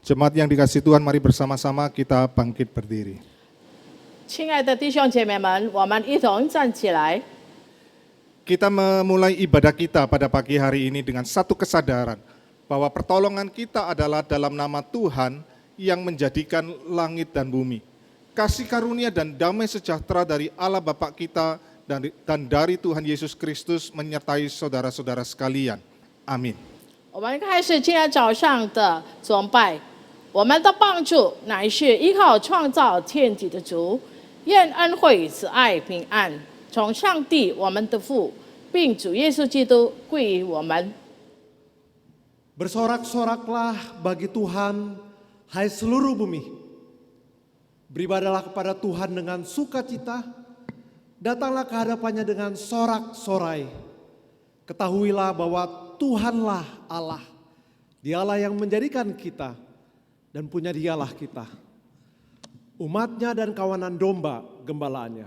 Jemaat yang dikasihi Tuhan, mari bersama-sama kita bangkit berdiri. 亲爱的弟兄姐妹们，我们一同站起来。 Kita memulai ibadah kita pada pagi hari ini dengan satu kesadaran bahwa pertolongan kita adalah dalam nama Tuhan yang menjadikan langit dan bumi. Kasih karunia dan damai sejahtera dari Allah Bapa kita dan dari Tuhan Yesus Kristus menyertai saudara-saudara sekalian. Amin. 我们开始今天早上的崇拜，我们的帮助乃是依靠创造天地的主，愿恩惠、慈爱、平安从上帝我们的父，并主耶稣基督归于我们。 Bersorak-soraklah bagi Tuhan, hai seluruh bumi. Beribadalah kepada Tuhan dengan sukacita, datanglah ke hadapannya dengan sorak-sorai. Ketahuilah bahwa Tuhanlah Allah, Dialah yang menjadikan kita dan punya Dialah kita. Umatnya dan kawanan domba gembalaannya.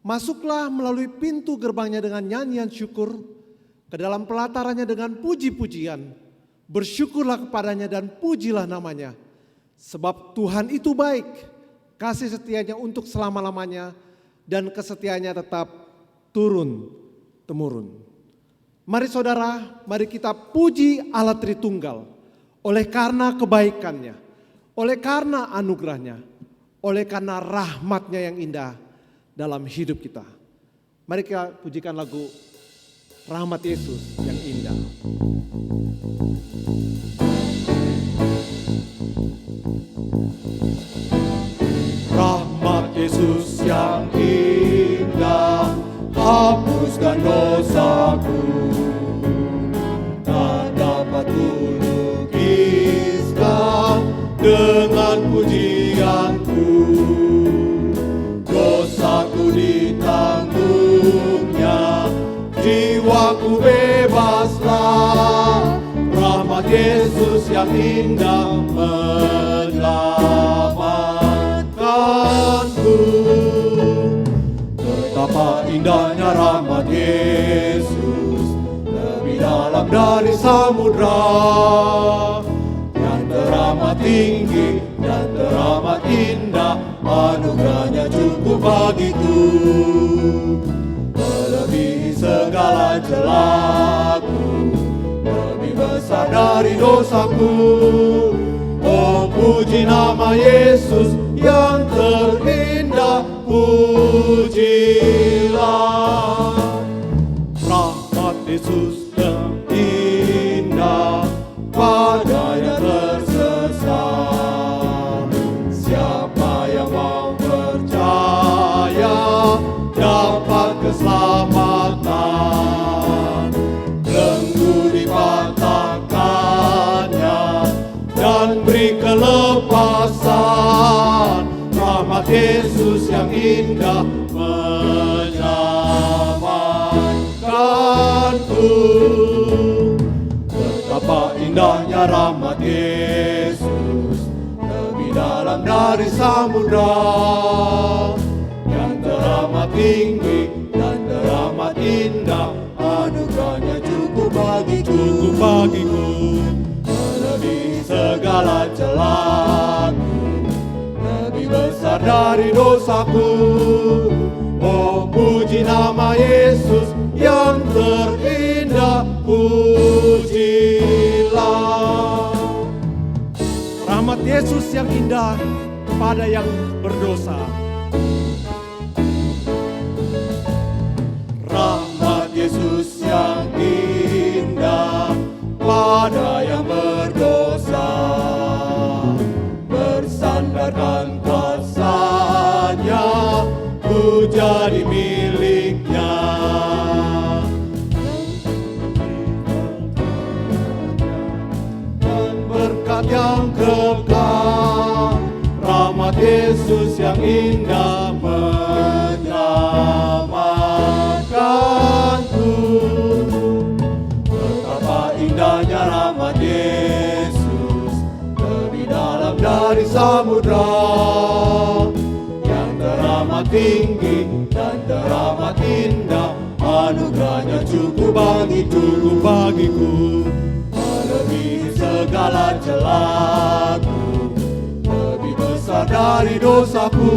Masuklah melalui pintu gerbangnya dengan nyanyian syukur, ke dalam pelatarannya dengan puji-pujian. Bersyukurlah kepadanya dan pujilah namanya. Sebab Tuhan itu baik, kasih setianya untuk selama-lamanya, dan kesetiaannya tetap turun-temurun. Mari saudara, mari kita puji Allah Tritunggal, oleh karena kebaikannya, oleh karena anugerahnya, oleh karena rahmatnya yang indah dalam hidup kita. Mari kita pujikan lagu Rahmat Yesus yang indah. Rahmat Yesus yang indah, hapuskan dosaku, tak dapat kulukiskan dengan pujianku. Dosaku ditanggungnya, jiwaku bebaslah. Rahmat Yesus yang indah menyelamatkanku. Betapa indahnya rahmat Yesus, lebih dalam dari samudra, yang teramat tinggi dan teramat indah, anugerahnya cukup bagiku. Melebihi segala celaku, lebih besar dari dosaku. Oh, puji nama Yesus yang terindah, pujilah. Rahmat Yesus yang indah, padanya tersesat. Siapa yang mau percaya dapat keselamatan. Belenggu dipatahkannya dan beri kelepasan. Rahmat Yesus yang indah menyelamatkanku. Betapa indahnya rahmat Yesus, lebih dalam dari samudra, yang teramat tinggi dan teramat indah, anugerahnya cukup bagiku. Melebihi segala celaku, lebih besar dari dosaku. Oh, puji nama Yesus yang terindah, pujilah. Rahmat Yesus yang indah kepada yang berdosa. Rahmat Yesus yang indah pada yang berdosa. Bersandarkan kuasa-Nya, ku jadi miliknya. Dan berkat yang kekal, rahmat Yesus yang indah menyelamatkanku. Betapa indahnya rahmat Yesus, lebih dalam dari samudra, yang teramat tinggi dan teramat indah, anugerahnya cukup bagiku. Melebihi segala celah, dari dosaku.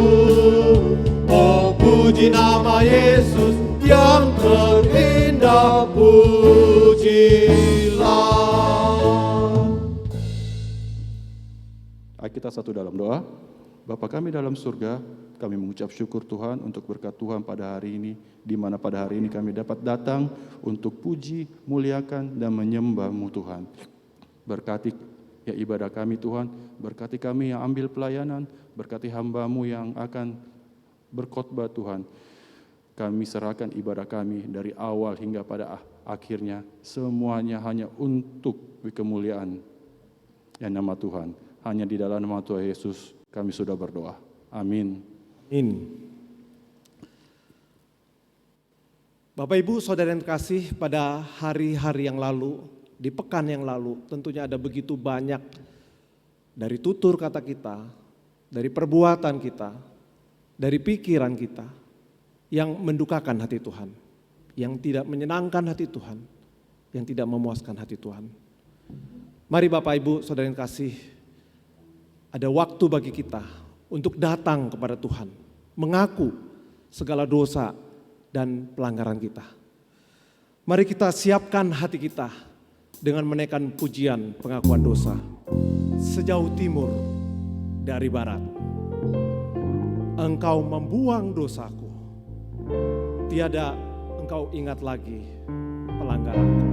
Oh puji nama Yesus yang terindah, pujilah. Ayo kita satu dalam doa. Bapa kami dalam surga, kami mengucap syukur Tuhan untuk berkat Tuhan pada hari ini, di mana pada hari ini kami dapat datang untuk puji, muliakan, dan menyembah-Mu Tuhan. Berkati ya ibadah kami Tuhan, berkati kami yang ambil pelayanan, berkati hamba-Mu yang akan berkhotbah Tuhan. Kami serahkan ibadah kami dari awal hingga pada akhirnya, semuanya hanya untuk kemuliaan yang nama Tuhan. Hanya di dalam nama Tuhan Yesus kami sudah berdoa. Amin. Amin. Bapak Ibu Saudara yang kasih, pada hari-hari yang lalu, di pekan yang lalu, tentunya ada begitu banyak dari tutur kata kita, dari perbuatan kita, dari pikiran kita yang mendukakan hati Tuhan, yang tidak menyenangkan hati Tuhan, yang tidak memuaskan hati Tuhan. Mari Bapak Ibu Saudara yang kasih, ada waktu bagi kita untuk datang kepada Tuhan, mengaku segala dosa dan pelanggaran kita. Mari kita siapkan hati kita dengan menaikkan pujian pengakuan dosa. Sejauh timur dari barat, Engkau membuang dosaku, tiada Engkau ingat lagi pelanggaranku.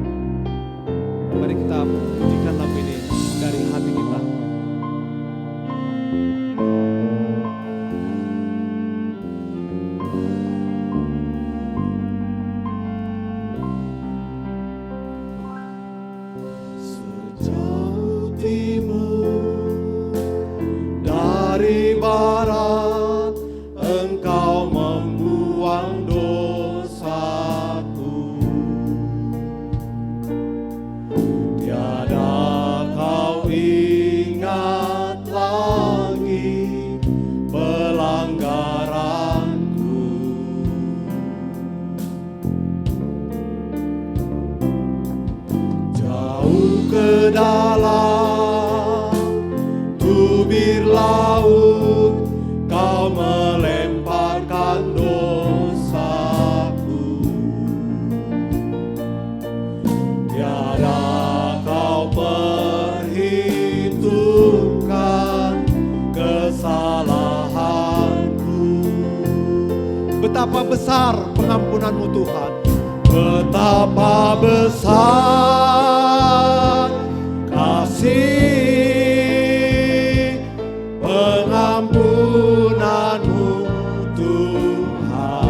Mari kita pujikan lagu ini dari hati kita. Betapa besar pengampunan-Mu Tuhan, betapa besar kasih pengampunan-Mu Tuhan.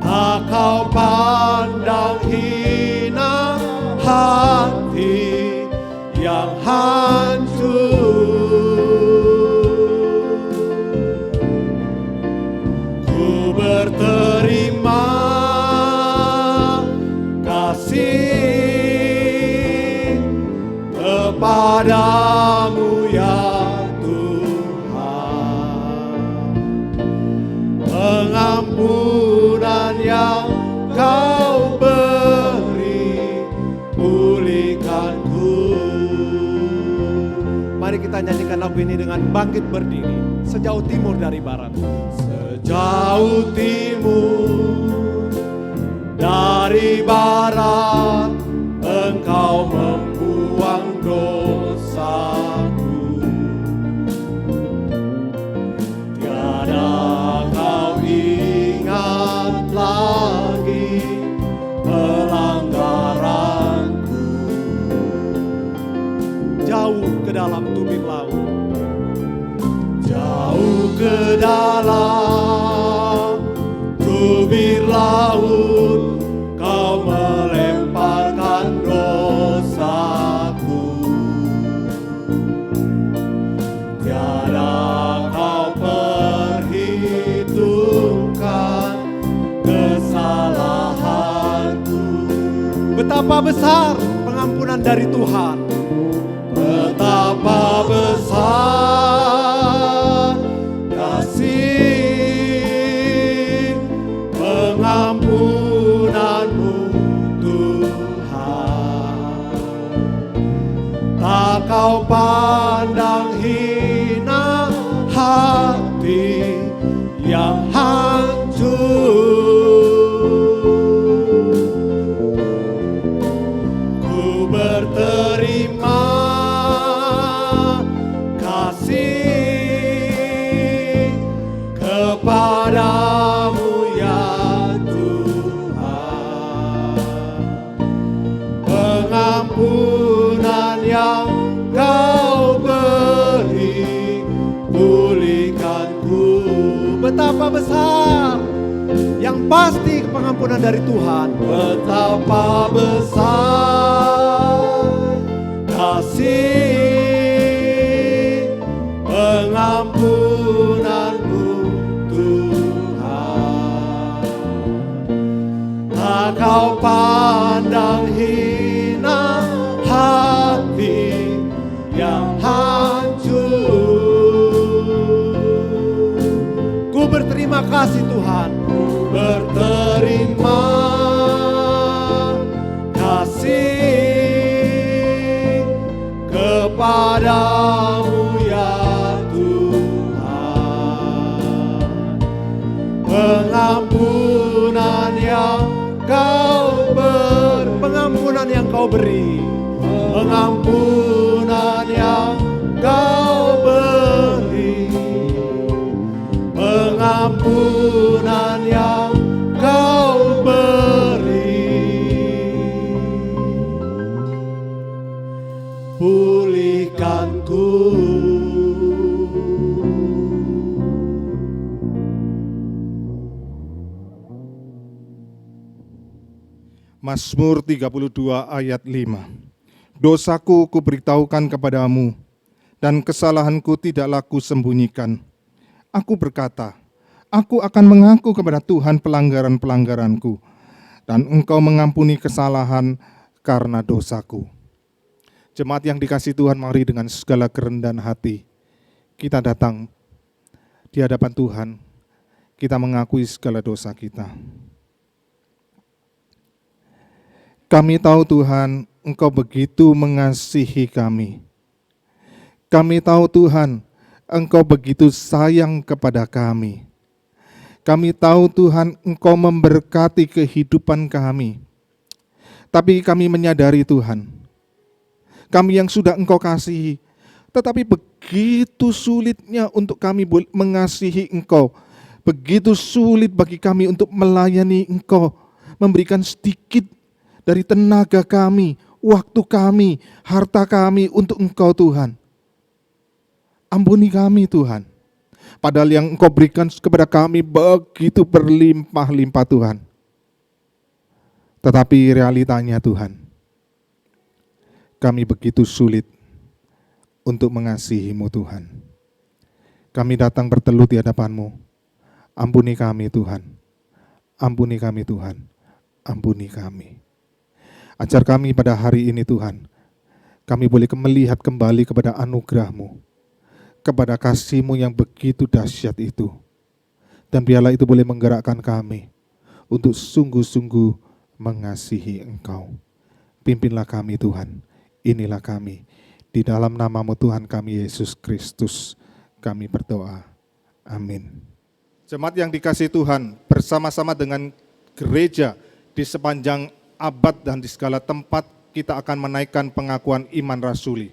Tak Kau pandang hina hati yang hancur. Berterima kasih kepadamu ya Tuhan. Pengampunan yang Kau beri, pulihkanku. Mari kita nyanyikan lagu ini dengan bangkit berdiri. Sejauh timur dari barat, jauh timur dari barat, Engkau membuang dosaku. Tiada Kau ingat lagi pelanggaranku. Jauh ke dalam tubir laut, jauh ke dalam tubir laut, Kau melemparkan dosaku. Tiada Kau perhitungkan kesalahanku. Betapa besar pengampunan dari Tuhan, betapa besar kasih pengampunan-Mu Tuhan. Tak Kau pandang hina betapa besar. Yang pasti pengampunan dari Tuhan. Betapa besar kasih pengampunanmu Tuhan. Tak kau pandang hina hati yang hancur. Ku berterima kasih Tuhan, berterima kasih kepadamu ya Tuhan. Pengampunan yang kau beri, pengampunan yang kau beri, pengampunan yang kau beri, pulihkanku. Mazmur 32 ayat 5. Dosaku kuberitahukan kepadamu, dan kesalahanku tidaklah kusembunyikan. Aku berkata, aku akan mengaku kepada Tuhan pelanggaran-pelanggaranku, dan Engkau mengampuni kesalahan karena dosaku. Jemaat yang dikasihi Tuhan, mari dengan segala kerendahan hati kita datang di hadapan Tuhan, kita mengakui segala dosa kita. Kami tahu Tuhan, Engkau begitu mengasihi kami. Kami tahu Tuhan, Engkau begitu sayang kepada kami. Kami tahu Tuhan, Engkau memberkati kehidupan kami. Tapi kami menyadari Tuhan, kami yang sudah Engkau kasihi, tetapi begitu sulitnya untuk kami mengasihi Engkau. Begitu sulit bagi kami untuk melayani Engkau, memberikan sedikit dari tenaga kami, waktu kami, harta kami untuk Engkau Tuhan. Ampuni kami Tuhan. Padahal yang Engkau berikan kepada kami begitu berlimpah-limpah Tuhan. Tetapi realitanya Tuhan, kami begitu sulit untuk mengasihi-Mu Tuhan. Kami datang bertelut di hadapan-Mu. Ampuni kami Tuhan. Ampuni kami Tuhan. Ampuni kami. Ajar kami pada hari ini Tuhan, kami boleh melihat kembali kepada anugerah-Mu, kepada kasih-Mu yang begitu dahsyat itu. Dan biarlah itu boleh menggerakkan kami untuk sungguh-sungguh mengasihi Engkau. Pimpinlah kami Tuhan, inilah kami. Di dalam nama-Mu Tuhan kami Yesus Kristus, kami berdoa. Amin. Jemaat yang dikasihi Tuhan, bersama-sama dengan gereja di sepanjang abad dan di segala tempat kita akan menaikkan pengakuan iman rasuli.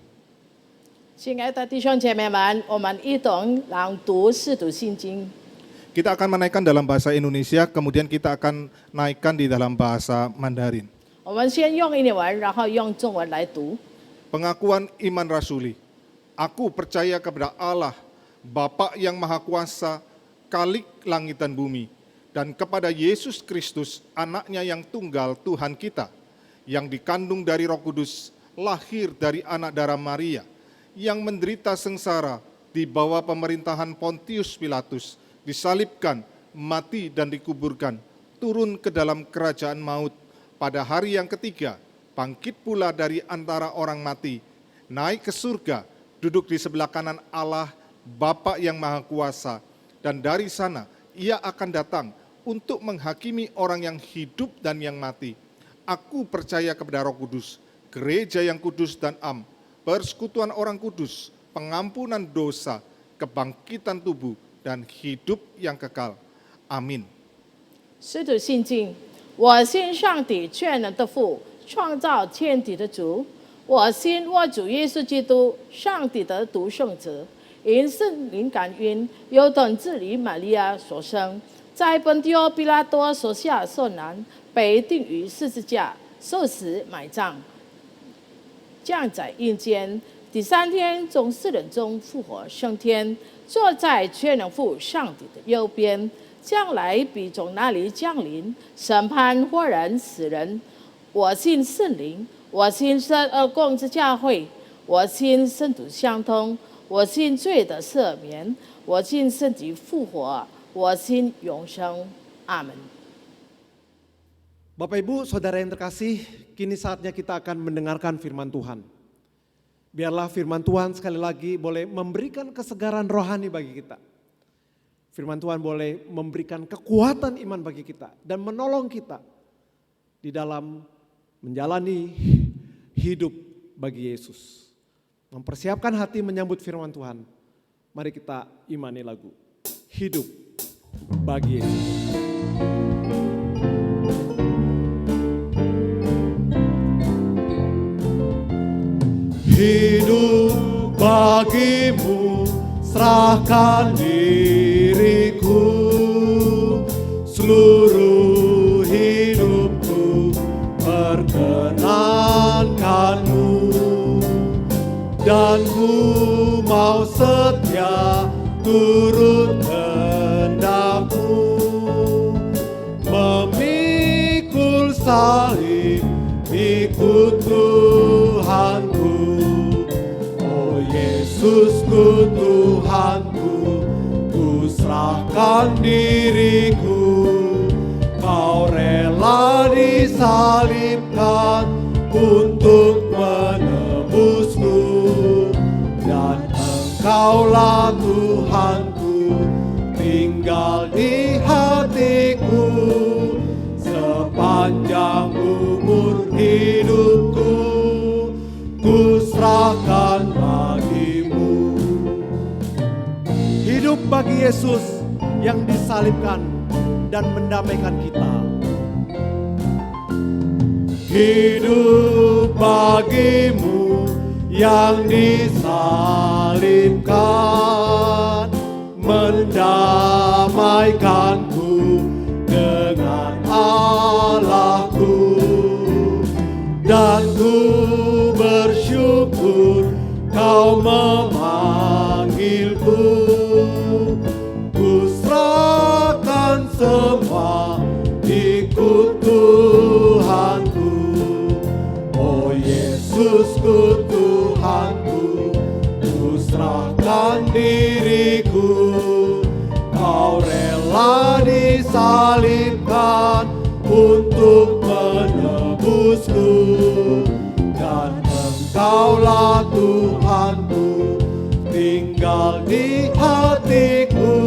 亲爱的弟兄姐妹们，我们一同朗读《使徒信经》。 Kita akan menaikkan dalam bahasa Indonesia, kemudian kita akan naikkan di dalam bahasa Mandarin. 我们先用英文，然后用中文来读。 Pengakuan iman rasuli. Aku percaya kepada Allah, Bapa yang Maha Kuasa, Khalik langit dan bumi, dan kepada Yesus Kristus, anaknya yang tunggal Tuhan kita, yang dikandung dari Roh Kudus, lahir dari anak darah Maria, yang menderita sengsara di bawah pemerintahan Pontius Pilatus, disalibkan, mati dan dikuburkan, turun ke dalam kerajaan maut, pada hari yang ketiga, bangkit pula dari antara orang mati, naik ke surga, duduk di sebelah kanan Allah, Bapa yang Maha Kuasa, dan dari sana Ia akan datang untuk menghakimi orang yang hidup dan yang mati. Aku percaya kepada Roh Kudus, gereja yang kudus dan am, persekutuan orang kudus, pengampunan dosa, kebangkitan tubuh, dan hidup yang kekal. Amin. 使徒信经，我信上帝全能的父，创造天地的主。我信我主耶稣基督，上帝的独生子，因圣灵感孕，由等治理玛利亚所生，在本地欧比拉多手下受难，被钉于十字架，受死埋葬。降在阴间，第3天从死人中复活升天，坐在全能父上帝的右边，将来必从那里降临，审判活人死人。我信圣灵，我信神而共之教会，我信圣徒相通，我信罪的赦免，我信身体复活，我信永生。阿门。 Bapak Ibu, Saudara yang terkasih, kini saatnya kita akan mendengarkan firman Tuhan. Biarlah firman Tuhan sekali lagi boleh memberikan kesegaran rohani bagi kita. Firman Tuhan boleh memberikan kekuatan iman bagi kita dan menolong kita di dalam menjalani hidup bagi Yesus. Mempersiapkan hati menyambut firman Tuhan. Mari kita imani lagu Hidup bagi Yesus. Hidup bagimu, serahkan diriku, seluruh hidupku perkenankanmu, dan ku mau setia turut kehendakmu, memikul salib, ikut Tuhanku. Yesusku Tuhanku, ku serahkan diriku, kau rela disalibkan untuk menebusku, dan Engkaulah Tuhanku, tinggal di hatiku, sepanjang umur hidupku, ku serahkan bagimu. Hidup bagi Yesus yang disalibkan dan mendamaikan kita. Hidup bagimu yang disalibkan, mendamaikanku dengan Allahku, dan ku bersyukur kau memanggilku, ku serahkan semua ikut Tuhanku. Oh Yesusku Tuhanku, ku serahkan diriku, kau rela disalibkan untuk menebusku, dan Engkaulah Tuhanku, tinggal di hatiku,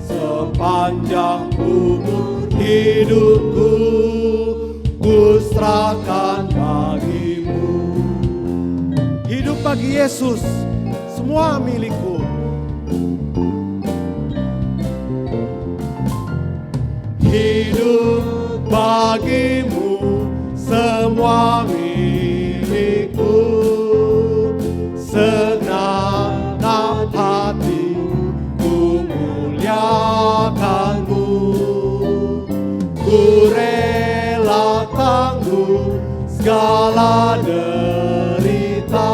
sepanjang umur hidupku, ku serahkan bagimu. Hidup bagi Yesus, semua milikku. Hidup bagimu, semua milikku, segenap hati ku muliakanmu, ku rela tanggung segala derita,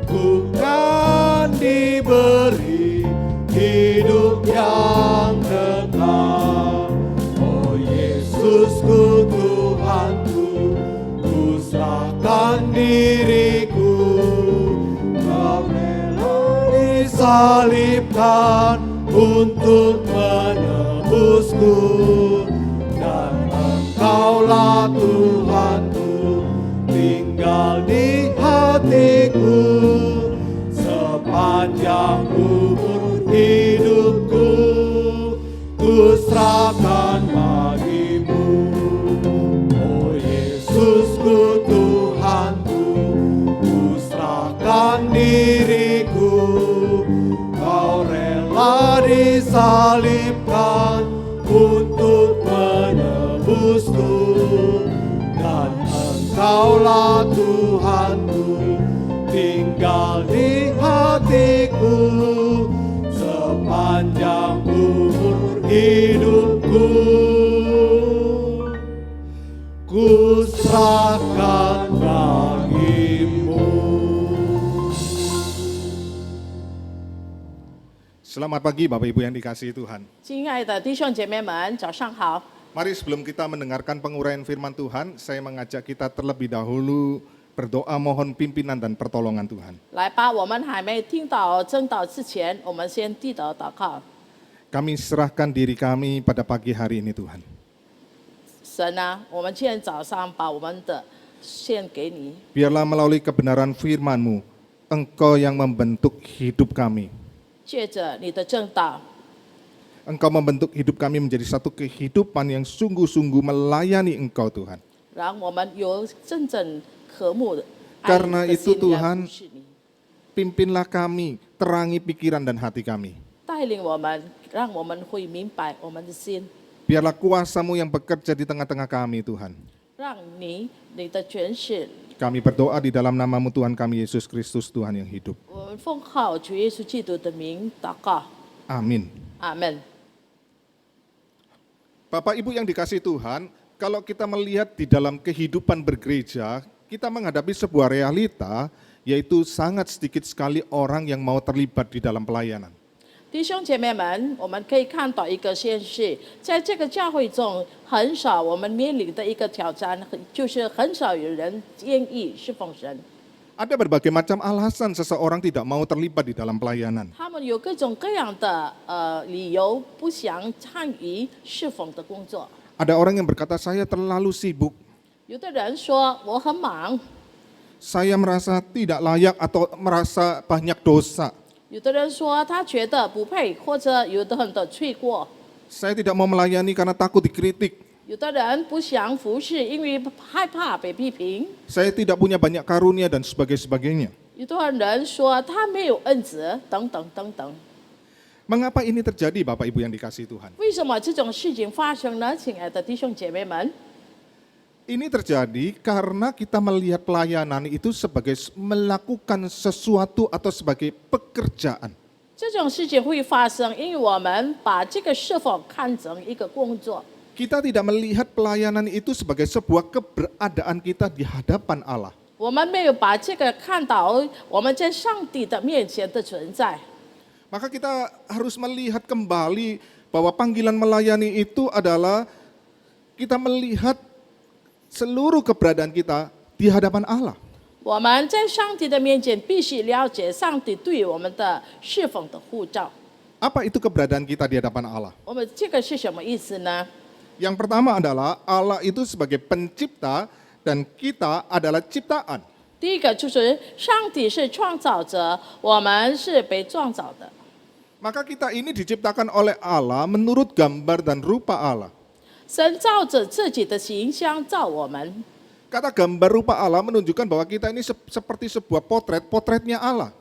ku kan diberi hidup yang kekal. Oh Yesusku Tuhanku, ku serahkan diriku, kau rela disalibkan untuk menebusku, dan Engkaulah Tuhanku, tinggal di hatiku, sepanjang umur hidupku, ku serahkan bagimu. Oh Yesusku Tuhanku, ku serahkan diriku, kau rela disalibkan untuk menebusku, dan Engkaulah Tuhanku, tinggal di hatiku, sepanjang umur hidupku, ku serahkan bagimu. Selamat pagi Bapak Ibu yang dikasihi Tuhan. 亲爱的弟兄姐妹们，早上好。 Mari sebelum kita mendengarkan penguraian firman Tuhan, saya mengajak kita terlebih dahulu berdoa mohon pimpinan dan pertolongan Tuhan. 来吧，我们还没听到正道之前，我们先低头祷告。 Kami serahkan diri kami pada pagi hari ini Tuhan. 神啊，我们今天早上把我们的献给你， Biarlah melalui kebenaran firman-Mu, Engkau yang membentuk hidup kami. 借着你的正道， Engkau membentuk hidup kami menjadi satu kehidupan yang sungguh-sungguh melayani Engkau Tuhan. 让我们有真正渴慕的爱 Karena 你的 itu 心来 Tuhan 服侍你， Pimpinlah kami, terangi pikiran dan hati kami. 带领我们，让我们会明白我们的心， Biarlah kuasa-Mu yang bekerja di tengah-tengah kami Tuhan. 让你的权势， Kami berdoa di dalam nama-Mu Tuhan kami Yesus Kristus Tuhan yang hidup. 我们奉靠主耶稣基督的名祷告， Amin. 阿门。 Bapak Ibu yang dikasihi Tuhan, kalau kita melihat di dalam kehidupan bergereja, kita menghadapi sebuah realita, yaitu sangat sedikit sekali orang yang mau terlibat di dalam pelayanan. 弟兄姐妹们，我们可以看到一个现实，在这个教会中，很少我们面临的一个挑战，就是很少有人愿意侍奉神。 Ada berbagai macam alasan seseorang tidak mau terlibat di dalam pelayanan. 他们有各种各样的理由，不想参与侍奉的工作。 Ada orang yang berkata, saya terlalu sibuk, 有的人说我很忙， saya merasa tidak layak atau merasa banyak dosa. 有的人说他觉得不配，或者有的很多罪过。 Saya tidak mau melayani karena takut dikritik. 有的人不想服侍，因为害怕被批评。 Saya tidak punya banyak karunia dan sebagainya. 有的人说他没有恩慈，等等等等。 Mengapa ini terjadi Bapak Ibu yang dikasihi Tuhan? 为什么这种事情发生呢？亲爱的弟兄姐妹们， Ini terjadi karena kita melihat pelayanan itu sebagai melakukan sesuatu atau sebagai pekerjaan. 这种事情会发生，因为我们把这个侍奉看成一个工作。 Kita tidak melihat pelayanan itu sebagai sebuah keberadaan kita di hadapan Allah. 我们没有把这个看到我们在上帝的面前的存在。 Maka kita harus melihat kembali bahwa panggilan melayani itu adalah kita melihat seluruh keberadaan kita di hadapan Allah. 我们在上帝的面前必须了解上帝对我们的侍奉的呼召。 Apa itu keberadaan kita di hadapan Allah? 我们这个是什么意思呢？ Yang pertama adalah Allah itu sebagai pencipta dan kita adalah ciptaan. 第一个就是上帝是创造者，我们是被创造的。 Maka kita ini diciptakan oleh Allah menurut gambar dan rupa Allah. 神照着自己的形象造我们。 Kata gambar rupa Allah menunjukkan bahwa kita ini seperti sebuah potretnya Allah.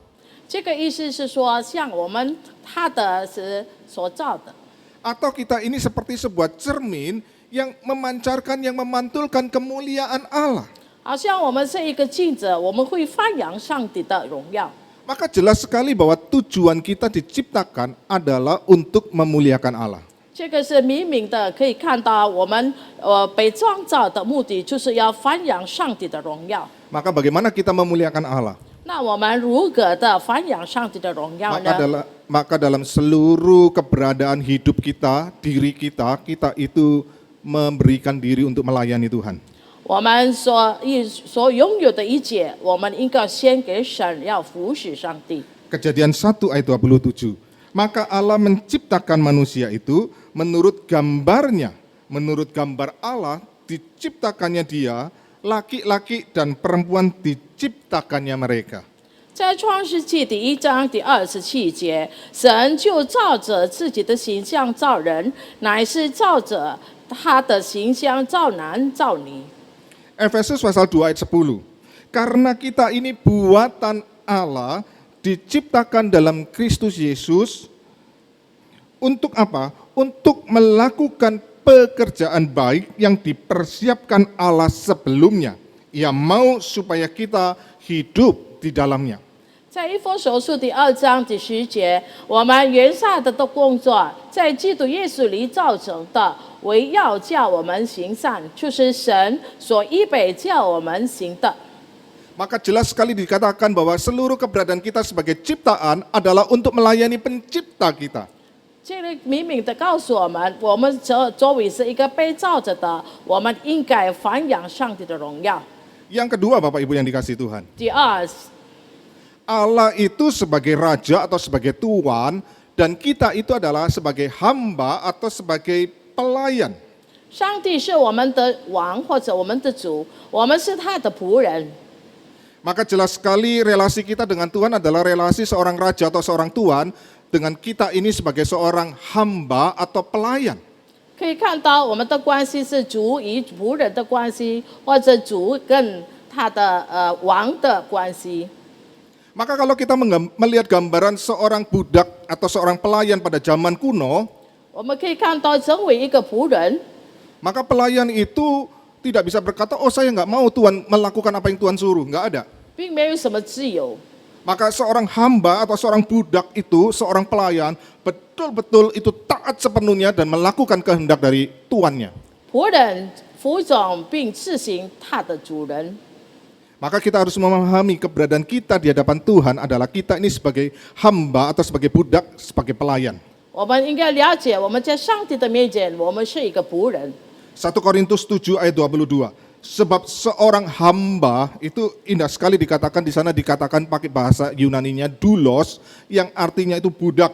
这个意思是说，像我们他的是所造的， Atau kita ini seperti sebuah cermin yang memancarkan, yang memantulkan kemuliaan Allah. 好像我们是一个镜子，我们会发扬上帝的荣耀。 Maka jelas sekali bahwa tujuan kita diciptakan adalah untuk memuliakan Allah. 这个是明明的，可以看到我们被创造的目的就是要发扬上帝的荣耀。 Maka bagaimana kita memuliakan Allah? 那我们如何的发扬上帝的荣耀呢？ Maka dalam seluruh keberadaan hidup kita, diri kita, kita itu memberikan diri untuk melayani Tuhan. 我们所拥有的一切，我们应该先给神，要服侍上帝。 Kejadian 1 ayat 27. Maka Allah menciptakan manusia itu menurut gambarnya. Menurut gambar Allah diciptakannya dia, laki-laki dan perempuan diciptakannya mereka. 在创世纪第1章第27节，神就照着自己的形象造人，乃是照着他的形象造男造女。 Efesus pasal 2 ayat 10. Karena kita ini buatan Allah diciptakan dalam Kristus Yesus untuk apa? Untuk melakukan pekerjaan baik yang dipersiapkan Allah sebelumnya. Ia mau supaya kita hidup di dalamnya. 在以弗所书第2章第10节，我们原下的工作，在基督耶稣里造成的，为要叫我们行善，就是神所预备叫我们行的。Maka jelas sekali dikatakan bahwa seluruh keberadaan kita sebagai ciptaan adalah untuk melayani pencipta kita. 这里明明的告诉我们，我们作为是一个被造着的，我们应该传扬上帝的荣耀。 Yang kedua Bapak Ibu yang dikasihi Tuhan, 第二， Allah itu sebagai raja atau sebagai tuan dan kita itu adalah sebagai hamba atau sebagai pelayan. 上帝是我们的王或者我们的主，我们是他的仆人。 Maka jelas sekali relasi kita dengan Tuhan adalah relasi seorang raja atau seorang tuan dengan kita ini sebagai seorang hamba atau pelayan. 可以看到我们的关系是主与仆人的关系，或者主跟他的王的关系。 Maka kalau kita melihat gambaran seorang budak atau seorang pelayan pada zaman kuno, 我们可以看到，成为一个仆人， maka pelayan itu tidak bisa berkata, oh saya nggak mau Tuhan melakukan apa yang Tuhan suruh, nggak ada. 并没有什么自由。 Maka seorang hamba atau seorang budak itu, seorang pelayan, betul-betul itu taat sepenuhnya dan melakukan kehendak dari tuannya. 仆人服从并执行他的主人。 Maka kita harus memahami keberadaan kita di hadapan Tuhan adalah kita ini sebagai hamba atau sebagai budak, sebagai pelayan. 我们应该了解，我们在上帝的面前，我们是一个仆人。 1 Korintus 7 ayat 22. Sebab seorang hamba itu indah sekali dikatakan di sana, dikatakan pakai bahasa Yunaninya doulos yang artinya itu budak.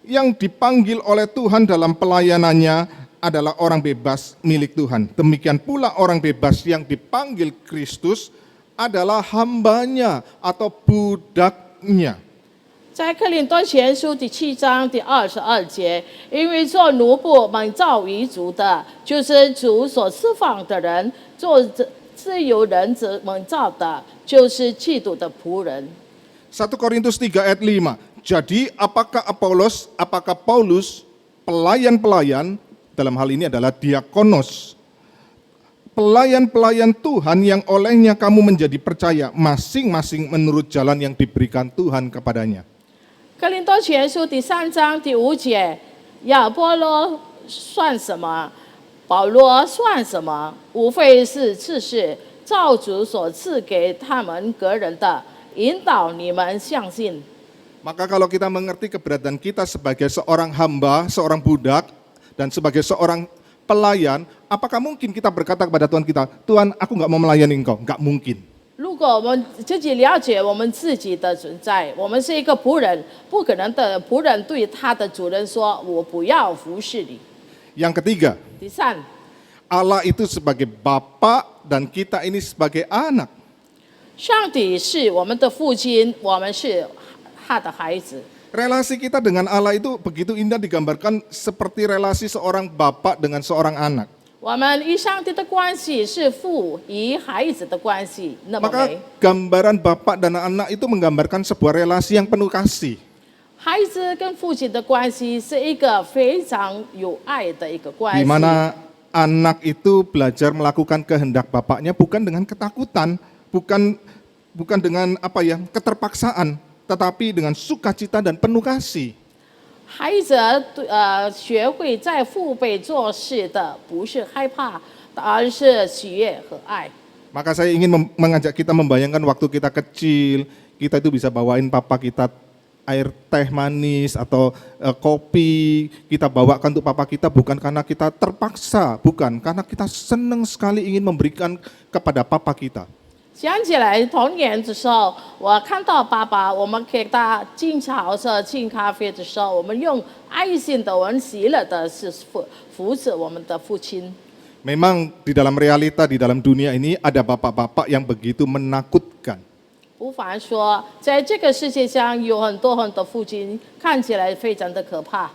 Yang dipanggil oleh Tuhan dalam pelayanannya adalah orang bebas milik Tuhan. Demikian pula orang bebas yang dipanggil Kristus adalah hambanya atau budaknya. 在克林多前书第7章第22节，因为做奴仆蒙召于主的，就是主所释放的人；做自由人子蒙召的，就是基督的仆人。 1 Korintus 3 ayat 5. Jadi apakah Apolos, apakah Paulus, pelayan-pelayan, dalam hal ini adalah diakonos, pelayan-pelayan Tuhan yang olehnya kamu menjadi percaya, masing-masing menurut jalan yang diberikan Tuhan kepadanya. 克林多前书第3章第5节，亚波罗算什么？保罗算什么？无非是赐事，照主所赐给他们个人的，引导你们相信。 Maka kalau kita mengerti keberadaan kita sebagai seorang hamba, seorang budak, dan sebagai seorang pelayan, apakah mungkin kita berkata kepada Tuhan kita, Tuhan aku nggak mau melayani engkau? Nggak mungkin. 如果我们自己了解我们自己的存在，我们是一个仆人，不可能的仆人对他的主人说：“我不要服侍你。 Yang ketiga, ”第三， Allah itu sebagai Bapa dan kita ini sebagai anak. 上帝是我们的父亲，我们是他的孩子。 Relasi kita dengan Allah itu begitu indah digambarkan seperti relasi seorang bapak dengan seorang anak. 我们与上帝的关系是父与孩子的关系，那么 Maka 美。 gambaran bapak dan anak itu menggambarkan sebuah relasi yang penuh kasih. 孩子跟父亲的关系是一个非常有爱的一个关 Di 系。 mana anak itu belajar melakukan kehendak bapaknya bukan dengan ketakutan, bukan dengan keterpaksaan, tetapi dengan sukacita dan penuh kasih. 孩子学会在父辈做事的，不是害怕，而是喜悦和爱。 Maka saya ingin mengajak kita membayangkan waktu kita kecil, kita itu bisa bawain papa kita air teh manis atau kopi, kita bawakan untuk papa kita bukan karena kita terpaksa, bukan, karena kita senang sekali ingin memberikan kepada papa kita. 想起来童年的时候，我看到爸爸，我们给他敬茶或敬咖啡的时候，我们用爱心的、我们喜乐的是扶持我们的父亲。 Memang di dalam realita, di dalam dunia ini ada bapak-bapak yang begitu menakutkan. 不凡说，在这个世界上有很多父亲看起来非常的可怕，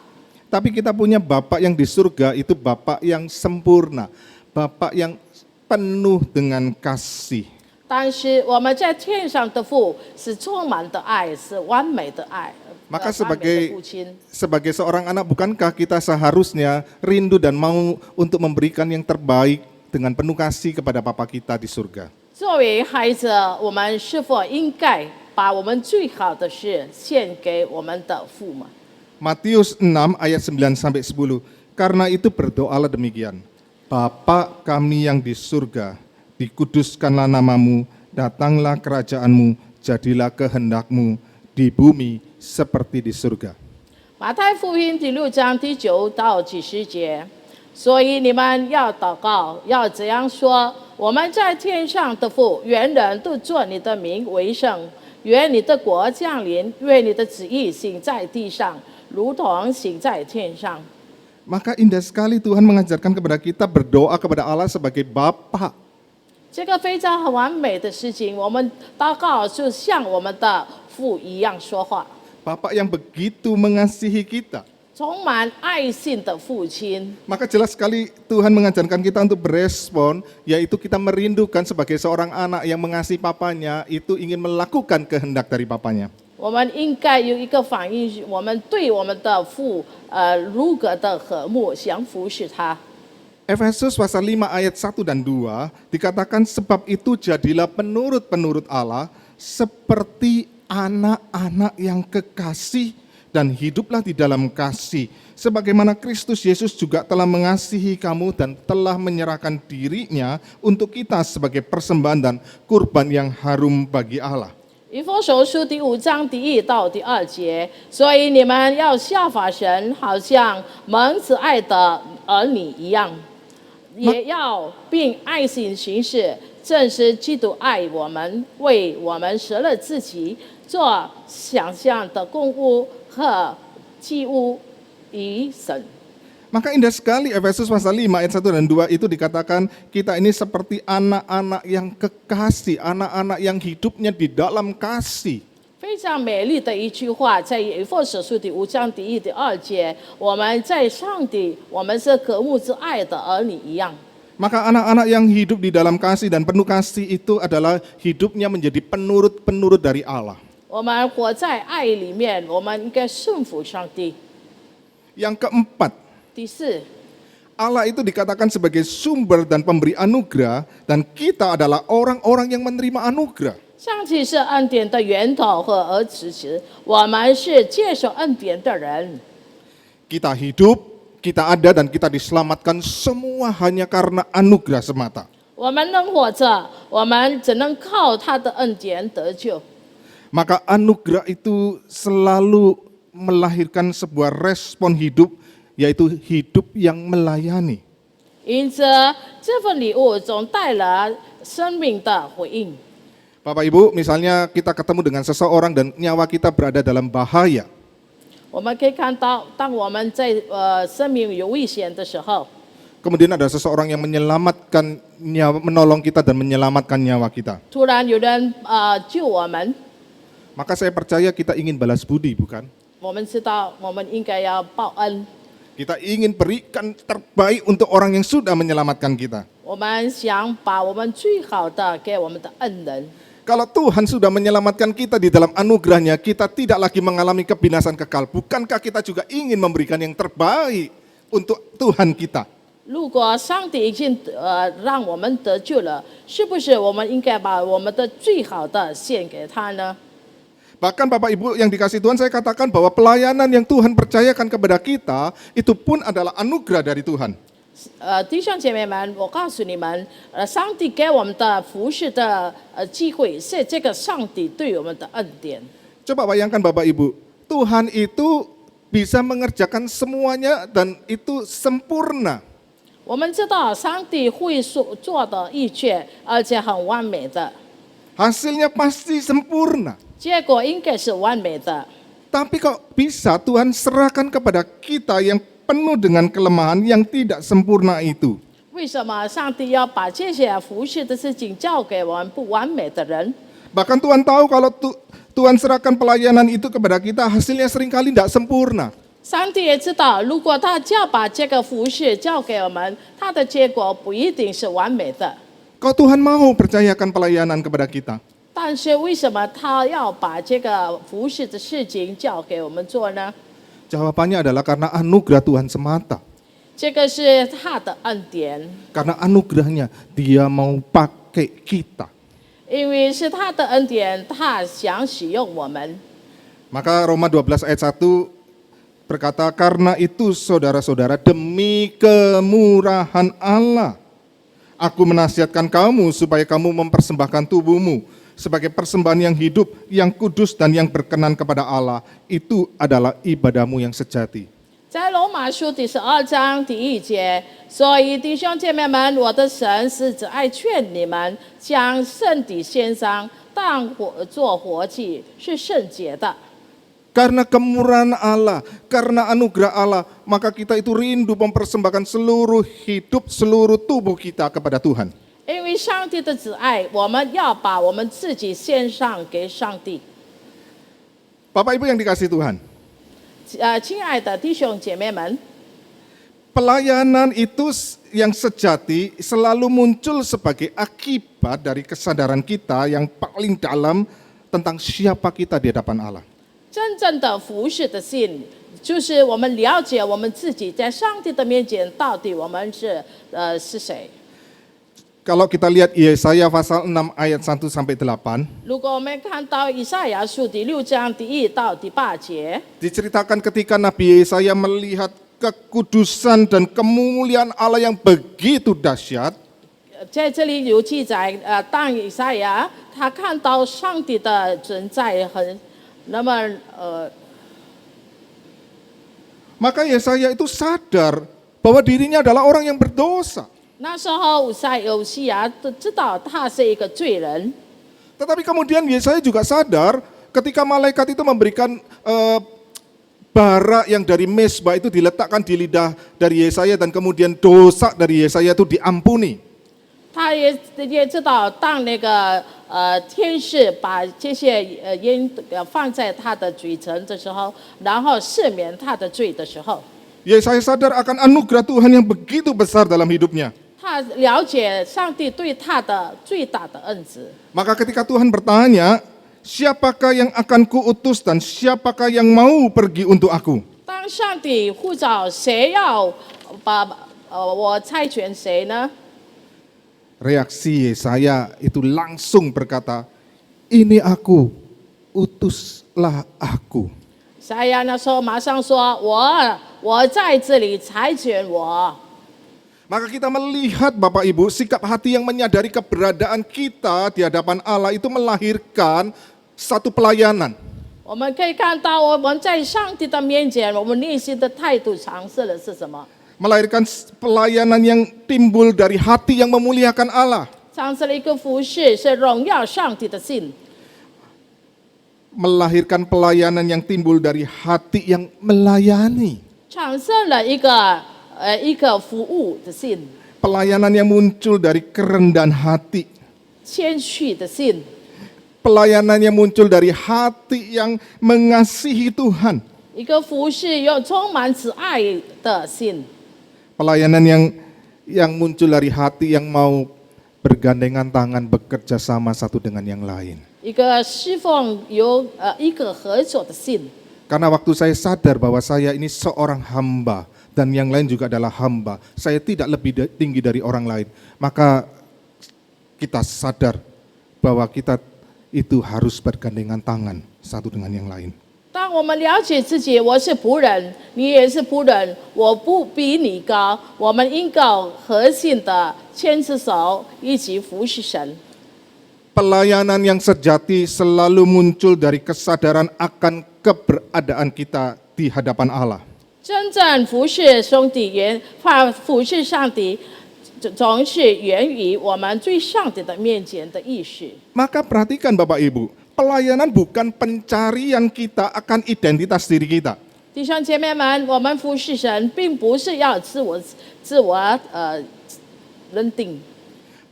Tapi kita punya bapak yang di surga itu bapak yang sempurna, bapak yang penuh dengan kasih. 但是我们在天上的父是充满的爱，是完美的爱。 Maka 完美的父亲。 sebagai seorang anak, bukankah kita seharusnya rindu dan mau untuk memberikan yang terbaik dengan penuh kasih kepada Bapa kita di surga? 作为孩子，我们是否应该把我们最好的事献给我们的父母？ Matius 6 ayat 9-10. Karena itu berdoalah demikian. Bapa kami yang di surga, dikuduskanlah namamu, datanglah kerajaanmu, jadilah kehendakmu di bumi seperti di surga. 马太福音第6章第9到第10节，所以你们要祷告，要这样说：我们在天上的父，愿人都作你的名为圣，愿你的国降临，愿你的旨意行在地上，如同行在天上。 Maka indah sekali Tuhan mengajarkan kepada kita berdoa kepada Allah sebagai Bapa. 这个非常很完美的事情，我们祷告就像我们的父一样说话， Bapa yang begitu mengasihi kita. 充满爱心的父亲。 Maka jelas sekali Tuhan mengajarkan kita untuk berespon, yaitu kita merindukan sebagai seorang anak yang mengasihi papanya, itu ingin melakukan kehendak dari papanya. 我们应该有一个反应，我们对我们的父，如何的和睦，想服侍他。 Efesus pasal 5 ayat 1 dan 2 dikatakan sebab itu jadilah penurut-penurut Allah seperti anak-anak yang kekasih dan hiduplah di dalam kasih. Sebagaimana Kristus Yesus juga telah mengasihi kamu dan telah menyerahkan dirinya untuk kita sebagai persembahan dan kurban yang harum bagi Allah. 以弗所书第5章第1到第2节，所以你们要效法神，好像蒙慈爱的儿女一样，也要并爱心行事，正是基督爱我们，为我们舍了自己，做想象的供物和祭物于神。 Maka indah sekali Efesus pasal 5 ayat 1 dan 2 itu dikatakan kita ini seperti anak-anak yang kekasih, anak-anak yang hidupnya di dalam kasih. 非常美丽的一句话，在以弗所书第5章第1、第2节，我们在上帝，我们是渴慕之爱的儿女一样。 Maka anak-anak yang hidup di dalam kasih dan penuh kasih itu adalah hidupnya menjadi penurut-penurut dari Allah. 我们活在爱里面，我们应该顺服上帝。 Yang keempat, 第四， Allah itu dikatakan sebagai sumber dan pemberi anugerah dan kita adalah orang-orang yang menerima anugerah. 上帝是恩典的源头和儿子时，我们是接受恩典的人。 Kita hidup, kita ada dan kita diselamatkan semua hanya karena anugerah semata. 我们能活着，我们只能靠他的恩典得救。 Maka anugerah itu selalu melahirkan sebuah respon hidup, yaitu hidup yang melayani. 因此，这份礼物总带来生命的回应。 Bapak Ibu, misalnya kita ketemu dengan seseorang dan nyawa kita berada dalam bahaya. 我们可以看到，当我们在生命有危险的时候， Kemudian ada seseorang yang menyelamatkan nyawa, menolong kita dan menyelamatkan nyawa kita. 突然有人救我们， Maka saya percaya kita ingin balas budi, bukan? 我们知道我们应该要报恩， Kita ingin berikan terbaik untuk orang yang sudah menyelamatkan kita. 我们想把我们最好的给我们的恩人。 Kalau Tuhan sudah menyelamatkan kita di dalam anugerahnya, kita tidak lagi mengalami kebinasan kekal. Bukankah kita juga ingin memberikan yang terbaik untuk Tuhan kita? 如果上帝已经让我们得救了，是不是我们应该把我们的最好的献给他呢？ Bahkan Bapak Ibu yang dikasih Tuhan, saya katakan bahwa pelayanan yang Tuhan percayakan kepada kita, itu pun adalah anugerah dari Tuhan. 弟兄姐妹们，我告诉你们，上帝给我们的服侍的机会是这个上帝对我们的恩典。 Coba bayangkan Bapak Ibu, Tuhan itu bisa mengerjakan semuanya dan itu sempurna. 我们知道上帝会做的一切，而且很完美的， Hasilnya pasti sempurna. 结果应该是完美的。 Tapi kok bisa Tuhan serahkan kepada kita yang penuh dengan kelemahan yang tidak sempurna itu? 为什么上帝要把这些服侍的事情交给我们不完美的人？ Bahkan Tuhan tahu kalau Tuhan serahkan pelayanan itu kepada kita, hasilnya seringkali tidak sempurna. 上帝也知道，如果他要把这个服侍交给我们，他的结果不一定是完美的。 Kok Tuhan mau percayakan pelayanan kepada kita? 但是为什么他要把这个服侍的事情交给我们做呢？ Jawabannya adalah karena anugerah Tuhan semata. 这个是他的恩典， Karena anugerahnya dia mau pakai kita. 因为是他的恩典，他想使用我们。 Maka Roma 12 ayat 1 berkata, karena itu saudara-saudara demi kemurahan Allah, Aku menasihatkan kamu supaya kamu mempersembahkan tubuhmu sebagai persembahan yang hidup, yang kudus dan yang berkenan kepada Allah. Itu adalah ibadahmu yang sejati. 在罗马书第12章第1节，所以弟兄姐妹们，我的神是只爱劝你们将圣体献上，当作活祭，是圣洁的。 Karena kemurahan Allah, karena anugerah Allah, maka kita itu rindu mempersembahkan seluruh hidup, seluruh tubuh kita kepada Tuhan. 因为上帝的慈爱，我们要把我们自己献上给上帝。 Bapak Ibu yang dikasihi Tuhan, 亲爱的弟兄姐妹们， pelayanan itu yang sejati selalu muncul sebagai akibat dari kesadaran kita yang paling dalam tentang siapa kita di hadapan Allah. 真正的服侍的信，就是我们了解我们自己在上帝的面前到底我们是谁。 Kalau kita lihat Yesaya pasal 6 ayat 1 sampai 8, 如果我们看到以赛亚书第6章第1到第8节， diceritakan ketika Nabi Yesaya melihat kekudusan dan kemuliaan Allah yang begitu dahsyat, 在这里有记载，当以赛亚他看到上帝的存在那么maka Yesaya itu sadar bahwa dirinya adalah orang yang berdosa. 那时候有西亚知道他是一个罪人， Tetapi kemudian Yesaya juga sadar ketika malaikat itu memberikan bara yang dari mesbah itu diletakkan di lidah dari Yesaya dan kemudian dosa dari Yesaya itu diampuni. 他也知道，当那个天使把这些烟放在他的嘴唇的时候，然后赦免他的罪的时候， Yesaya sadar akan anugerah Tuhan yang begitu besar dalam hidupnya. 他了解上帝对他的最大的恩慈。 Maka ketika Tuhan bertanya, siapakah yang akan kuutus dan siapakah yang mau pergi untuk aku? 当上帝呼召谁要把我差遣谁呢？ Reaksi Yesaya itu langsung berkata, ini aku, utuslah aku. 撒亚那时候马上说：“我在这里差遣我。” Maka kita melihat Bapak Ibu, sikap hati yang menyadari keberadaan kita di hadapan Allah itu melahirkan satu pelayanan. 我们可以看到，我们在上帝的面前，我们内心的态度尝试的是什么？ Melahirkan pelayanan yang timbul dari hati yang memuliakan Allah. 尝试了一个服侍，是荣耀上帝的信。 Melahirkan pelayanan yang timbul dari hati yang melayani. 产生了一个服务的信， Pelayanan yang muncul dari kerendahan hati. 谦虚的信， Pelayanan yang muncul dari hati yang mengasihi Tuhan. 一个服侍又充满慈爱的信， Pelayanan yang muncul dari hati yang mau bergandengan tangan bekerja sama satu dengan yang lain. 一个侍奉有一个合作的信。 Karena waktu saya sadar bahwa saya ini seorang hamba dan yang lain juga adalah hamba, saya tidak lebih tinggi dari orang lain, maka kita sadar bahwa kita itu harus bergandengan tangan satu dengan yang lain. 当我们了解自己，我是仆人，你也是仆人，我不比你高，我们应该合心的牵着手，一起服侍神。 Pelayanan yang sejati selalu muncul dari kesadaran akan keberadaan kita di hadapan Allah. 真正服侍兄弟服侍上帝，总是源于我们最上帝的面前的意识。 Maka perhatikan Bapak Ibu, pelayanan bukan pencarian kita akan identitas diri kita. 弟兄姐妹们，我们服侍神，并不是要自我认定，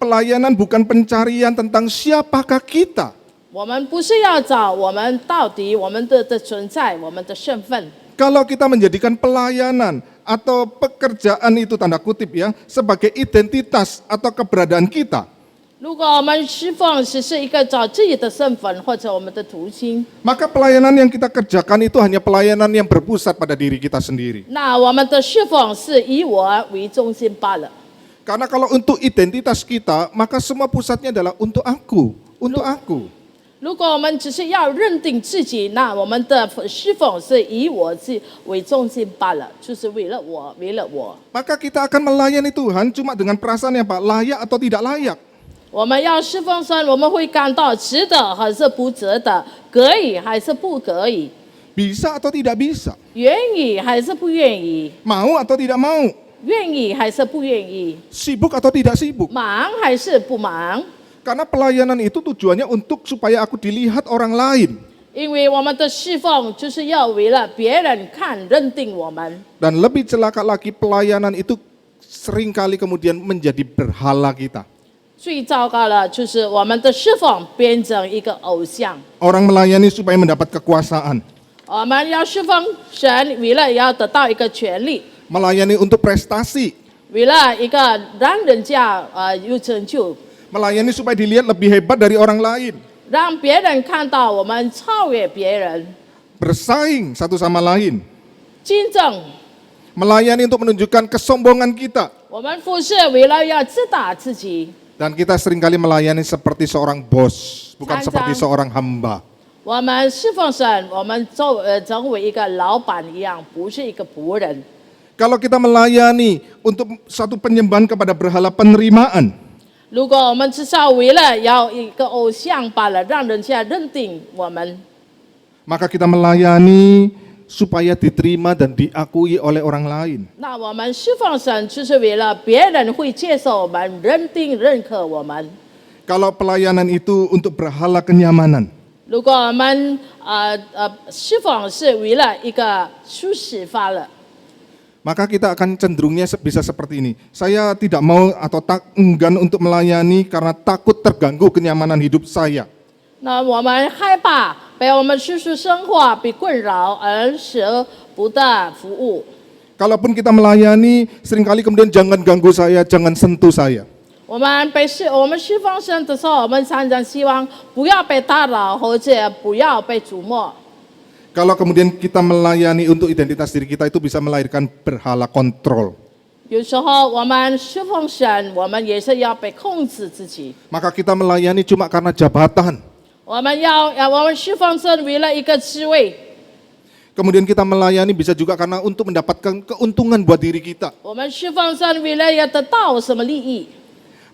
Pelayanan bukan pencarian tentang siapakah kita. 我们不是要找我们到底我们的存在，我们的身份。 Kalau kita menjadikan pelayanan atau pekerjaan itu tanda kutip ya sebagai identitas atau keberadaan kita, 如果我们侍奉只是一个找自己的身份或者我们的途径， maka pelayanan yang kita kerjakan itu hanya pelayanan yang berpusat pada diri kita sendiri. 那我们的侍奉是以我为中心罢了。 Karena kalau untuk identitas kita, maka semua pusatnya adalah untuk aku, untuk aku. 如果我们只是要认定自己，那我们的侍奉是以我自己为中心罢了，就是为了我，为了我。 Maka kita akan melayani Tuhan cuma dengan perasaan yang apa? Layak atau tidak layak. 我们要侍奉神，我们会感到值得还是不值得，可以还是不可以， Bisa atau tidak bisa. 愿意还是不愿意， Mau atau tidak mau. 愿意还是不愿意， Sibuk atau tidak sibuk. 忙还是不忙。 Karena pelayanan itu tujuannya untuk supaya aku dilihat orang lain. 因为我们的侍奉就是要为了别人看认定我们， Dan lebih celaka lagi pelayanan itu seringkali kemudian menjadi berhala kita. 最糟糕的就是我们的侍奉变成一个偶像。 Orang melayani supaya mendapat kekuasaan. 我们要侍奉神，为了要得到一个权利， Melayani untuk prestasi. 为了一个让人家有成就， Melayani supaya dilihat lebih hebat dari orang lain. 让别人看到我们超越别人， Bersaing satu sama lain. 竞争。 Melayani untuk menunjukkan kesombongan kita. 我们服侍为了要自大自己， Dan kita seringkali melayani seperti seorang bos, bukan Sanjang. seperti seorang hamba. 我们侍奉神，我们成为一个老板一样，不是一个仆人。 Kalau kita melayani untuk satu penyembahan kepada berhala penerimaan, 如果我们至少为了要一个偶像罢了，让人家认定我们， maka kita melayani supaya diterima dan diakui oleh orang lain. 那我们侍奉神就是为了别人会接受我们、认定、认可我们。 Kalau pelayanan itu untuk berhala kenyamanan, 如果我们侍奉是为了一个舒适法了， maka kita akan cenderungnya bisa seperti ini. Saya tidak mau atau enggan untuk melayani karena takut terganggu kenyamanan hidup saya. 那我们害怕被我们世俗生活被困扰，而舍不得服务。 Kalaupun kita melayani, seringkali kemudian jangan ganggu saya, jangan sentuh saya. 我们侍奉神的时候，我们常常希望不要被打扰，或者不要被瞩目。 Kalau kemudian kita melayani untuk identitas diri kita, itu bisa melahirkan berhala kontrol. 有时候我们侍奉神，我们也是要被控制自己。 Maka kita melayani cuma karena jabatan. 我们侍奉神为了一个职位， Kemudian kita melayani bisa juga karena untuk mendapatkan keuntungan buat diri kita. 我们侍奉神为了要得到什么利益。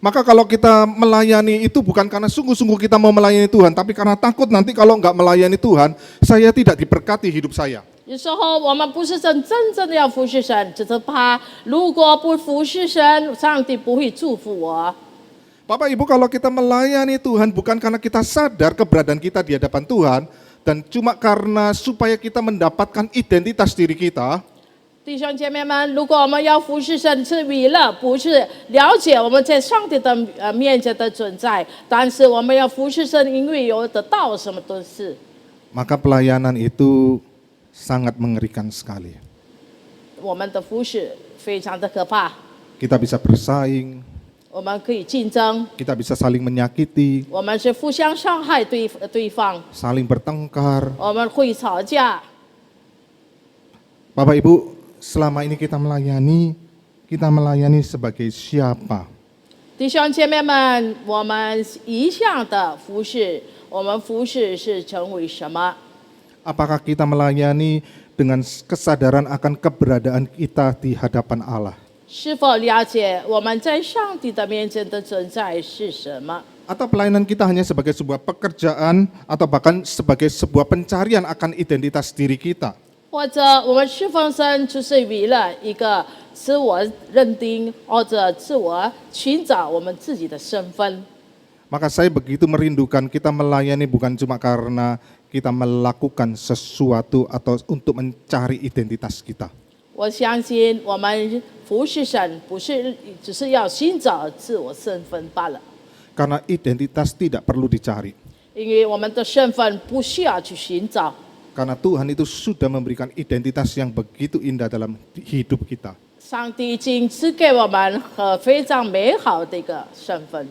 Maka kalau kita melayani itu bukan karena sungguh-sungguh kita mau melayani Tuhan, tapi karena takut nanti kalau nggak melayani Tuhan, saya tidak diberkati hidup saya. 有时候我们不是真正的要服侍神，只是怕如果不服侍神，上帝不会祝福我。 Bapak Ibu, kalau kita melayani Tuhan bukan karena kita sadar keberadaan kita di hadapan Tuhan, dan cuma karena supaya kita mendapatkan identitas diri kita, 弟兄姐妹们，如果我们要服侍神，是为了不是了解我们在上帝的面前的存在，但是我们要服侍神，因为有得到什么都是。 maka pelayanan itu sangat mengerikan sekali. 我们的服侍非常的可怕， Kita bisa bersaing, 我们可以竞争， kita bisa saling menyakiti, 我们是互相伤害对方， saling bertengkar. 我们会吵架。 Bapak Ibu, selama ini kita melayani sebagai siapa? 弟兄姐妹们，我们一向的服侍，我们服侍是成为什么？ Apakah kita melayani dengan kesadaran akan keberadaan kita di hadapan Allah? 是否了解我们在上帝的面前的存在是什么？ Atau pelayanan kita hanya sebagai sebuah pekerjaan atau bahkan sebagai sebuah pencarian akan identitas diri kita? 或者我们侍奉神就是为了一个自我认定，或者自我寻找我们自己的身份？ Maka saya begitu merindukan kita melayani bukan cuma karena kita melakukan sesuatu atau untuk mencari identitas kita. 我相信我们服侍神不是只是要寻找自我身份罢了， Karena identitas tidak perlu dicari. 因为我们的身份不需要去寻找， Karena Tuhan itu sudah memberikan identitas yang begitu indah dalam hidup kita. 上帝已经赐给我们非常美好的一个身份。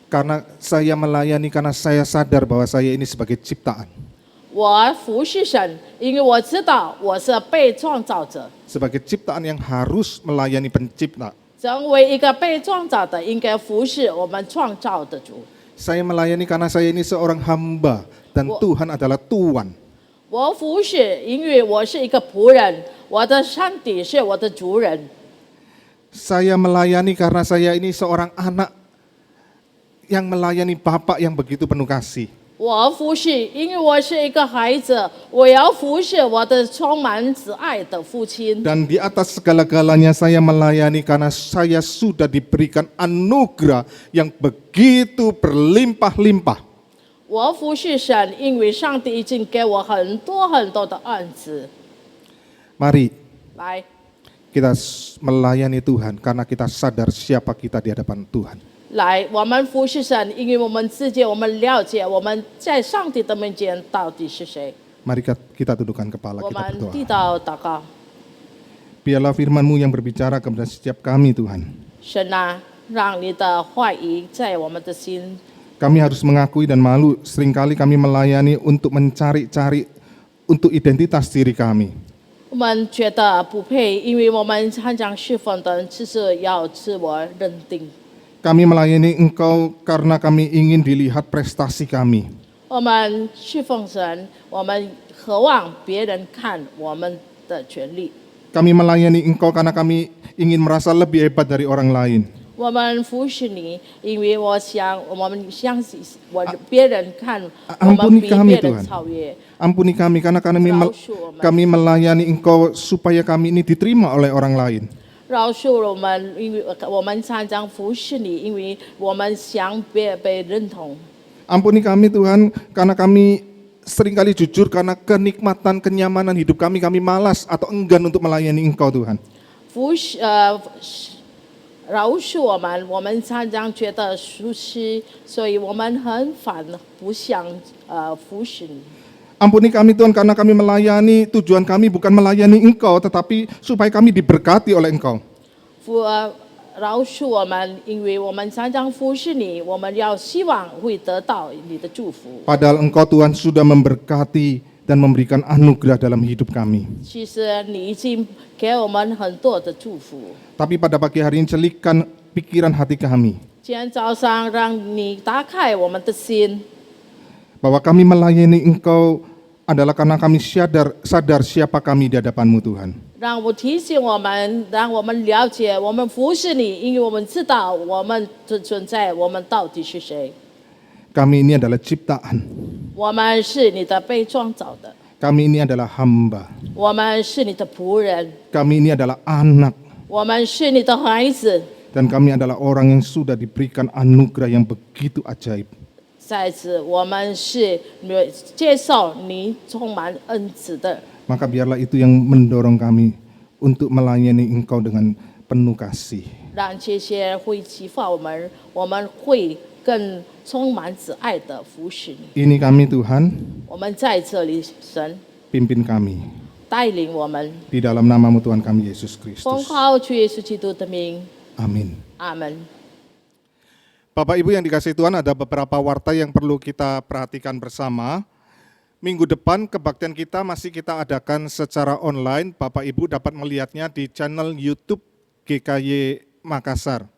Karena saya melayani, karena saya sadar bahwa saya ini sebagai ciptaan. 我服侍神，因为我知道我是被创造者。 Sebagai ciptaan yang harus melayani pencipta. 成为一个被创造的，应该服侍我们创造的主。 Saya melayani karena saya ini seorang hamba dan Tuhan adalah Tuan. 我服侍，因为我是一个仆人，我的上帝是我的主人。 Saya melayani karena saya ini seorang anak yang melayani Bapak yang begitu penuh kasih. 我服侍，因为我是一个孩子，我要服侍我的充满慈爱的父亲。 Dan di atas segala-galanya saya melayani karena saya sudah diberikan anugerah yang begitu berlimpah-limpah. 我服侍神，因为上帝已经给我很多很多的恩赐。 Mari 来， kita melayani Tuhan karena kita sadar siapa kita di hadapan Tuhan. 来，我们服侍神，因为我们自己，我们了解我们在上帝的面前到底是谁。 Mari kita tundukkan kepala, 我 kita 们 berdoa. 低头祷告， Biarlah firman-Mu yang berbicara kepada setiap kami Tuhan. 神啊，让你的话语在我们的心。 Kami harus mengakui dan malu seringkali kami melayani untuk mencari-cari untuk identitas diri kami. 我们觉得不配，因为我们常常侍奉的人只是要自我认定。 Kami melayani Engkau karena kami ingin dilihat prestasi kami. 我们侍奉神，我们渴望别人看我们的权利。 Kami melayani Engkau karena kami ingin merasa lebih hebat dari orang lain. 我们服侍你，因为我们相信别人看我们 Ampuni 比 kami 别人 Tuhan. 超越。 Ampuni kami karena kami melayani Engkau supaya kami ini diterima oleh orang lain. 饶恕我们，因为我们常常服侍你，因为我们想被认同。 Ampuni kami Tuhan karena kami seringkali jujur karena kenikmatan, kenyamanan hidup kami malas atau enggan untuk melayani Engkau Tuhan. 饶恕我们常常觉得舒适，所以我们很烦，不想服侍你。 Ampuni kami Tuhan karena kami melayani, tujuan kami bukan melayani Engkau tetapi supaya kami diberkati oleh Engkau. 饶恕我们，因为我们常常服侍你，我们要希望会得到你的祝福。 Padahal Engkau Tuhan sudah memberkati dan memberikan anugerah dalam hidup kami. 其实你已经给我们很多的祝福。 Tapi pada pagi hari ini celikkan pikiran hati kami 今天早上让你打开我们的心， bahwa kami melayani Engkau adalah karena kami sadar siapa kami di hadapan-Mu Tuhan. 让我提醒我们，让我们了解我们服侍你，因为我们知道我们的存在，我们到底是谁。 Kami ini adalah ciptaan. 我们是你的被创造的， Kami ini adalah hamba. 我们是你的仆人， Kami ini adalah anak. 我们是你的孩子。 Dan kami adalah orang yang sudah diberikan anugerah yang begitu ajaib. 在此，我们是接受你充满恩慈的。 Maka biarlah itu yang mendorong kami untuk melayani Engkau dengan penuh kasih. 让这些会启发我们会更充满慈爱的服侍你。 Ini kami Tuhan, 我们在这里，神 pimpin kami 带领我们， di dalam nama-Mu Tuhan kami Yesus 奉 Kristus. 靠主耶稣基督的名， Amin. 阿门。 Bapak Ibu yang dikasihi Tuhan, ada beberapa warta yang perlu kita perhatikan bersama. Minggu depan kebaktian kita masih kita adakan secara online. Bapak Ibu dapat melihatnya di channel YouTube GKY Makassar.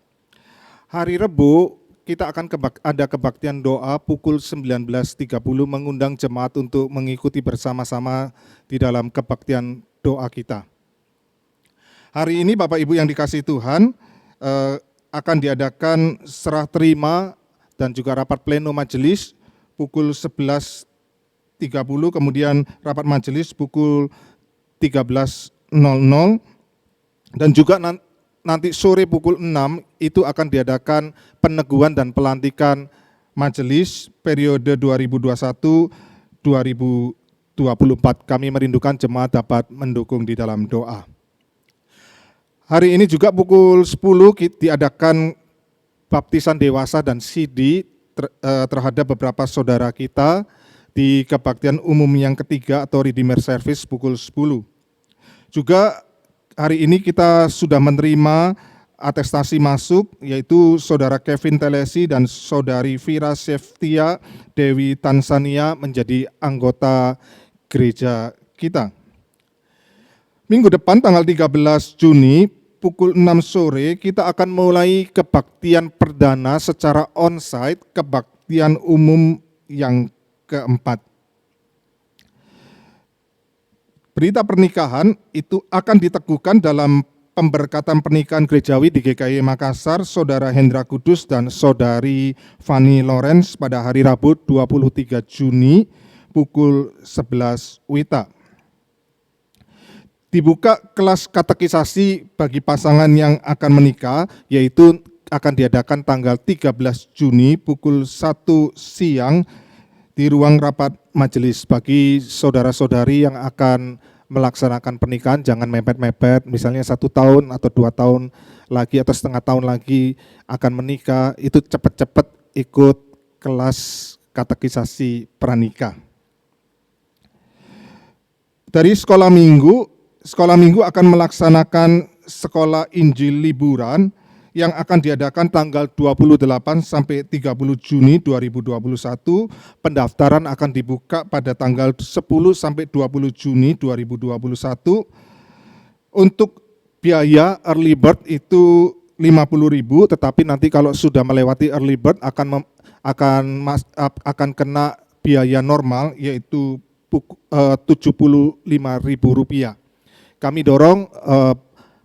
Hari Rebo kita akan ada kebaktian doa pukul 19.30 mengundang jemaat untuk mengikuti bersama-sama di dalam kebaktian doa kita. Hari ini Bapak Ibu yang dikasihi Tuhan akan diadakan serah terima dan juga rapat pleno majelis pukul 11.30, kemudian rapat majelis pukul 13.00 dan juga nanti sore pukul 6 itu akan diadakan peneguhan dan pelantikan majelis periode 2021-2024. Kami merindukan jemaat dapat mendukung di dalam doa. Hari ini juga pukul 10 diadakan baptisan dewasa dan CD terhadap beberapa saudara kita di kebaktian umum yang ketiga atau Redeemer Service pukul 10. Juga hari ini kita sudah menerima atestasi masuk yaitu saudara Kevin Telesi dan saudari Vira Seftia Dewi Tanzania menjadi anggota gereja kita. Minggu depan tanggal 13 Juni pukul 6 sore kita akan mulai kebaktian perdana secara onsite, kebaktian umum yang keempat. Berita pernikahan itu akan diteguhkan dalam pemberkatan pernikahan gerejawi di GKI Makassar, Saudara Hendra Kudus dan Saudari Fanny Lawrence pada hari Rabu 23 Juni pukul 11 WITA. Dibuka kelas katekisasi bagi pasangan yang akan menikah, yaitu akan diadakan tanggal 13 Juni pukul 1 siang di ruang rapat majelis. Bagi saudara-saudari yang akan melaksanakan pernikahan, jangan mepet-mepet, misalnya 1 tahun atau 2 tahun lagi atau setengah tahun lagi akan menikah, itu cepat-cepat ikut kelas katekisasi pranikah. Dari sekolah minggu akan melaksanakan sekolah Injil liburan yang akan diadakan tanggal 28 sampai 30 Juni 2021. Pendaftaran akan dibuka pada tanggal 10 sampai 20 Juni 2021. Untuk biaya early bird itu 50.000, tetapi nanti kalau sudah melewati early bird akan kena biaya normal, yaitu Rp75.000. Kami dorong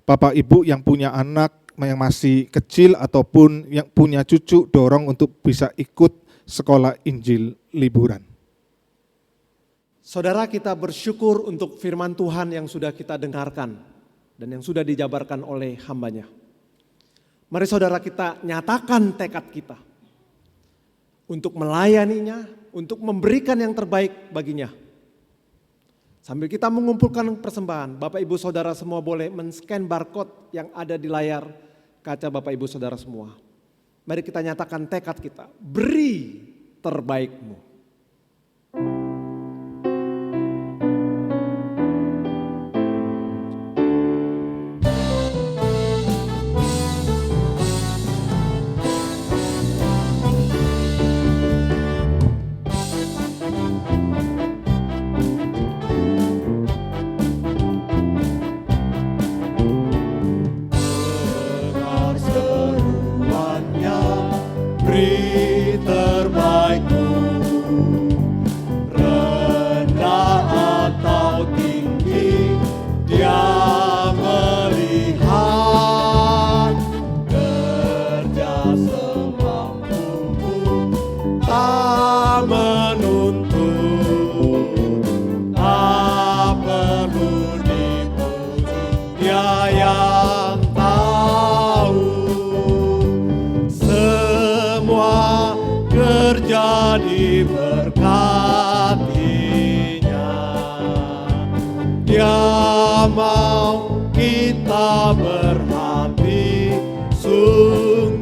Bapak Ibu yang punya anak yang masih kecil ataupun yang punya cucu, dorong untuk bisa ikut sekolah Injil liburan. Saudara, kita bersyukur untuk firman Tuhan yang sudah kita dengarkan dan yang sudah dijabarkan oleh hambanya. Mari saudara, kita nyatakan tekad kita untuk melayaninya, untuk memberikan yang terbaik baginya. Sambil kita mengumpulkan persembahan, Bapak Ibu Saudara semua boleh men-scan barcode yang ada di layar kaca Bapak Ibu Saudara semua. Mari kita nyatakan tekad kita, beri terbaikmu. Dia mau kita berhati sungguh,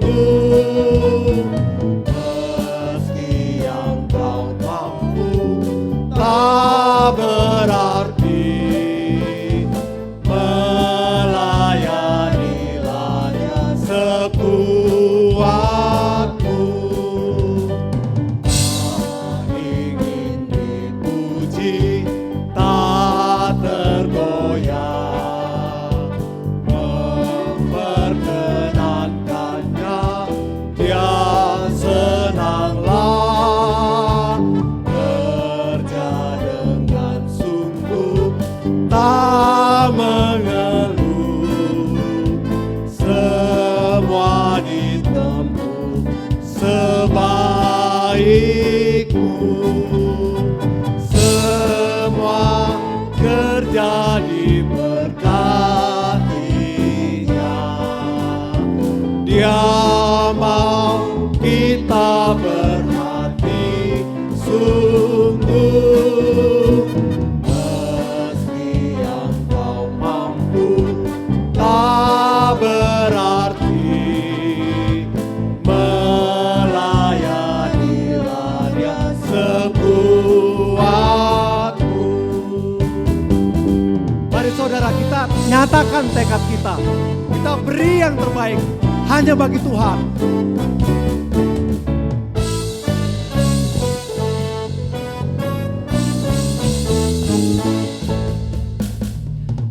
meski yang kau mampu tak berarti, melayanilah Dia sekuatmu. Ingin dipuji tak tergoyah, memperkenankannya Dia senanglah, kerja dengan sungguh tak mengeluh, semua ditempuh sebaikmu, semua kerja diberkatinya. Dia mau kita berhati sungguh, meski yang kau mampu tak berarti, melayanilah Dia sekuatmu. Mari saudara, kita nyatakan tekad kita. Kita beri yang terbaik hanya bagi Tuhan.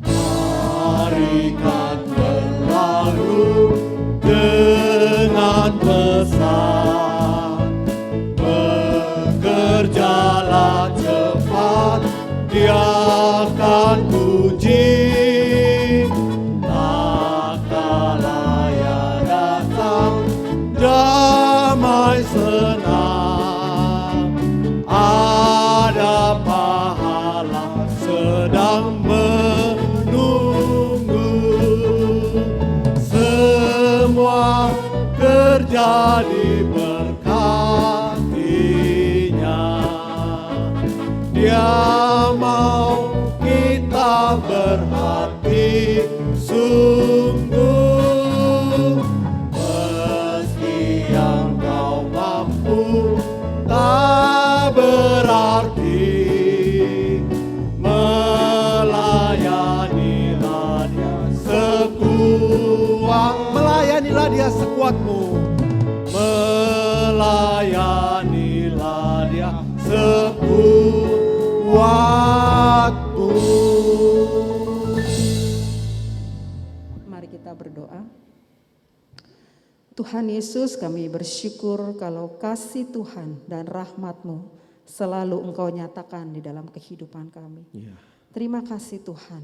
Hari kan berlalu dengan pesat, bekerja Dia akan puji tak kala ia datang, damai senang, ada pahala sedang menunggu. Semua kerja diberkatinya. Dia mau kita berhati sungguh, meski yang kau mampu tak berarti. Melayanilah dia sekuatmu. Melayanilah dia sekuatmu. Mari kita berdoa. Tuhan Yesus, kami bersyukur kalau kasih Tuhan dan rahmat-Mu selalu Engkau nyatakan di dalam kehidupan kami. Terima kasih Tuhan,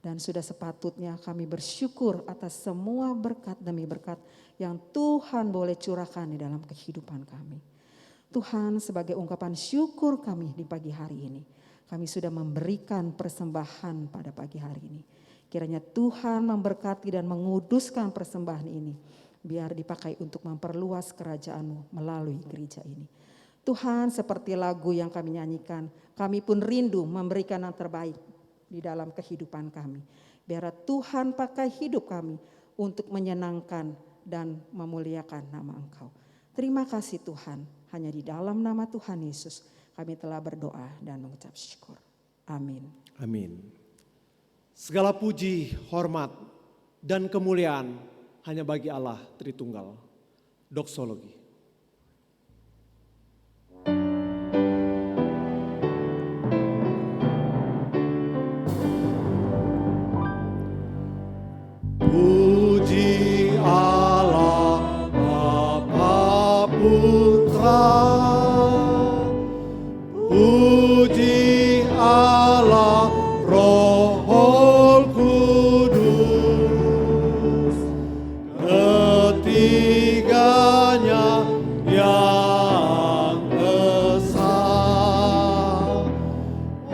dan sudah sepatutnya kami bersyukur atas semua berkat demi berkat yang Tuhan boleh curahkan di dalam kehidupan kami. Tuhan, sebagai ungkapan syukur kami di pagi hari ini, kami sudah memberikan persembahan pada pagi hari ini. Kiranya Tuhan memberkati dan menguduskan persembahan ini, biar dipakai untuk memperluas kerajaan-Mu melalui gereja ini. Tuhan, seperti lagu yang kami nyanyikan, kami pun rindu memberikan yang terbaik di dalam kehidupan kami. Biar Tuhan pakai hidup kami untuk menyenangkan dan memuliakan nama Engkau. Terima kasih Tuhan, hanya di dalam nama Tuhan Yesus kami telah berdoa dan mengucap syukur. Amin. Amin. Segala puji, hormat, dan kemuliaan hanya bagi Allah Tritunggal. Doksologi. Puji Allah Bapa Putra, puji Allah Roh Kudus, ketiganya yang esa.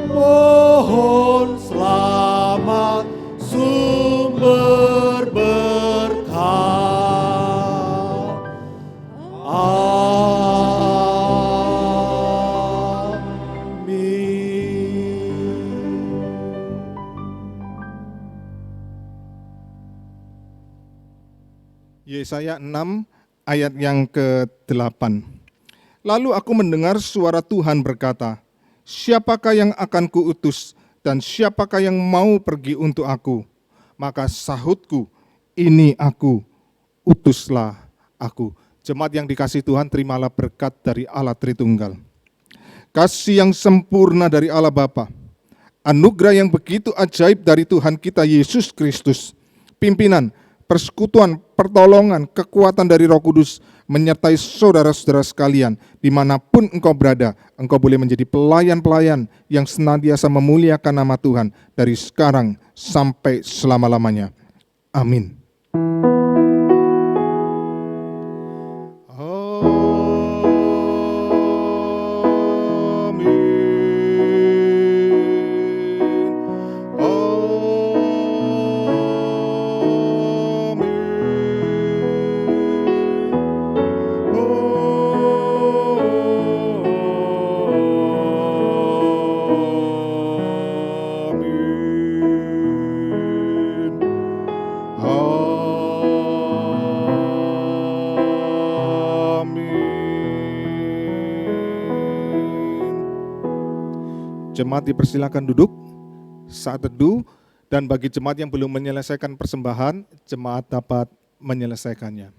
Mohon selamat sumber berkah. Yesaya 6 ayat yang ke-8. Lalu aku mendengar suara Tuhan berkata, siapakah yang akan kuutus dan siapakah yang mau pergi untuk aku? Maka sahutku, ini aku, utuslah aku. Jemaat yang dikasihi Tuhan, terimalah berkat dari Allah Tritunggal. Kasih yang sempurna dari Allah Bapa, anugerah yang begitu ajaib dari Tuhan kita Yesus Kristus, pimpinan, persekutuan, pertolongan, kekuatan dari Roh Kudus menyertai saudara-saudara sekalian dimanapun engkau berada. Engkau boleh menjadi pelayan-pelayan yang senantiasa memuliakan nama Tuhan dari sekarang sampai selama-lamanya. Amin. Jemaat dipersilakan duduk saat teduh, dan bagi jemaat yang belum menyelesaikan persembahan, jemaat dapat menyelesaikannya.